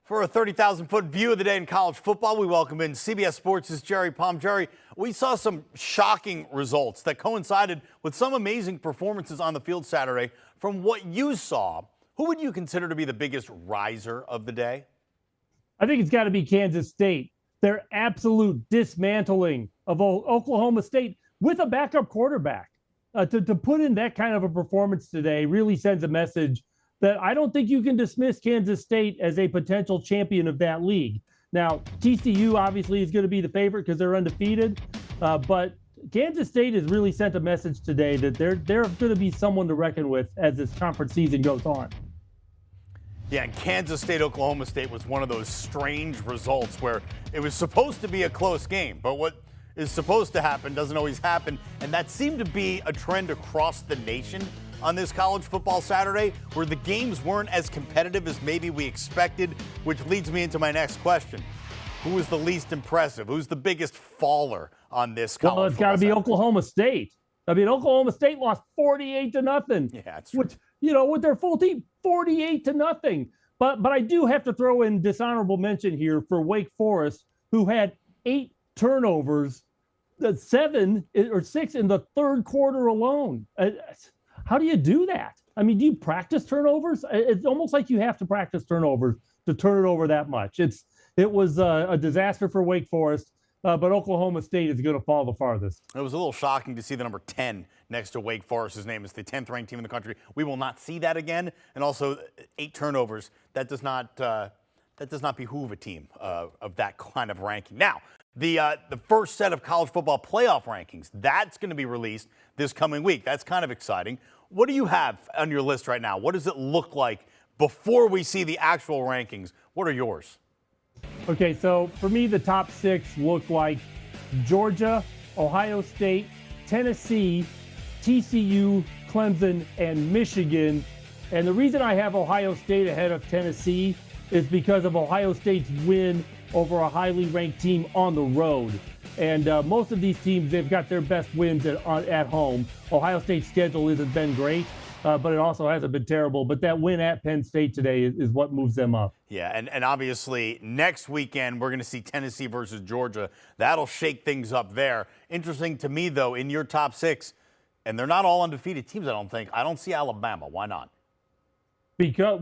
For a 30,000-foot view of the day in college football, we welcome in CBS Sports' Jerry Palm. Jerry, we saw some shocking results that coincided with some amazing performances on the field Saturday. From what you saw, who would you consider to be the biggest riser of the day? I think it's got to be Kansas State. Their absolute dismantling of Oklahoma State with a backup quarterback. To put in that kind of a performance today really sends a message that I don't think you can dismiss Kansas State as a potential champion of that league. Now, TCU obviously is going to be the favorite because they're undefeated, but Kansas State has really sent a message today that they're going to be someone to reckon with as this conference season goes on. Yeah, and Kansas State, Oklahoma State was one of those strange results where it was supposed to be a close game, but what is supposed to happen doesn't always happen, and that seemed to be a trend across the nation on this college football Saturday, where the games weren't as competitive as maybe we expected, which leads me into my next question. Who was the least impressive? Who's the biggest faller on this college? Well, it's got to be Oklahoma State. I mean, Oklahoma State lost 48-0. Yeah, that's true. Which, with their full team, 48-0. But I do have to throw in dishonorable mention here for Wake Forest, who had 8 turnovers, 7 or 6 in the third quarter alone. How do you do that? I mean, do you practice turnovers? It's almost like you have to practice turnovers to turn it over that much. It was a disaster for Wake Forest, but Oklahoma State is going to fall the farthest. It was a little shocking to see the number 10 next to Wake Forest's name. It's the 10th ranked team in the country. We will not see that again. And also 8 turnovers. That does not behoove a team of that kind of ranking. Now, the first set of college football playoff rankings, that's going to be released this coming week. That's kind of exciting. What do you have on your list right now? What does it look like before we see the actual rankings? What are yours? Okay, so for me, the top 6 look like Georgia, Ohio State, Tennessee, TCU, Clemson, and Michigan. And the reason I have Ohio State ahead of Tennessee is because of Ohio State's win over a highly ranked team on the road. And most of these teams, they've got their best wins at home. Ohio State's schedule hasn't been great, but it also hasn't been terrible. But that win at Penn State today is what moves them up. Yeah, and obviously next weekend we're going to see Tennessee versus Georgia. That'll shake things up there. Interesting to me, though, in your top 6, and they're not all undefeated teams, I don't think. I don't see Alabama. Why not? Because,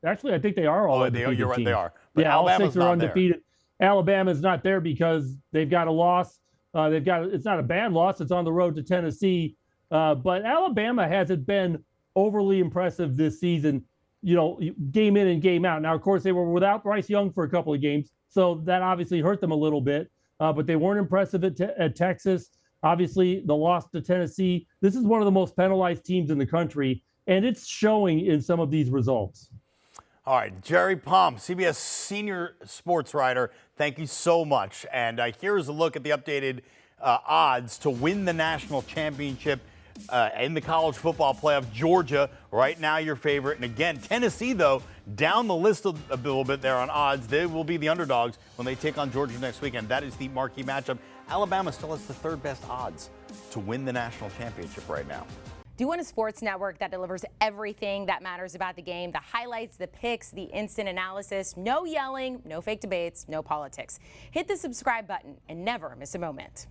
actually, I think they are all undefeated. You're right, teams. they are. But yeah, Alabama's all 6 are undefeated. Alabama's not there because they've got a loss. It's not a bad loss. It's on the road to Tennessee. But Alabama hasn't been overly impressive this season, game in and game out. Now, of course, they were without Bryce Young for a couple of games, so that obviously hurt them a little bit. But they weren't impressive at Texas. Obviously, the loss to Tennessee. This is one of the most penalized teams in the country, and it's showing in some of these results. All right, Jerry Palm, CBS senior sports writer, thank you so much. And here's a look at the updated odds to win the national championship in the college football playoff. Georgia, right now your favorite. And again, Tennessee, though, down the list a little bit there on odds. They will be the underdogs when they take on Georgia next weekend. That is the marquee matchup. Alabama still has the 3rd best odds to win the national championship right now. Do you want a sports network that delivers everything that matters about the game? The highlights, the picks, the instant analysis, no yelling, no fake debates, no politics. Hit the subscribe button and never miss a moment.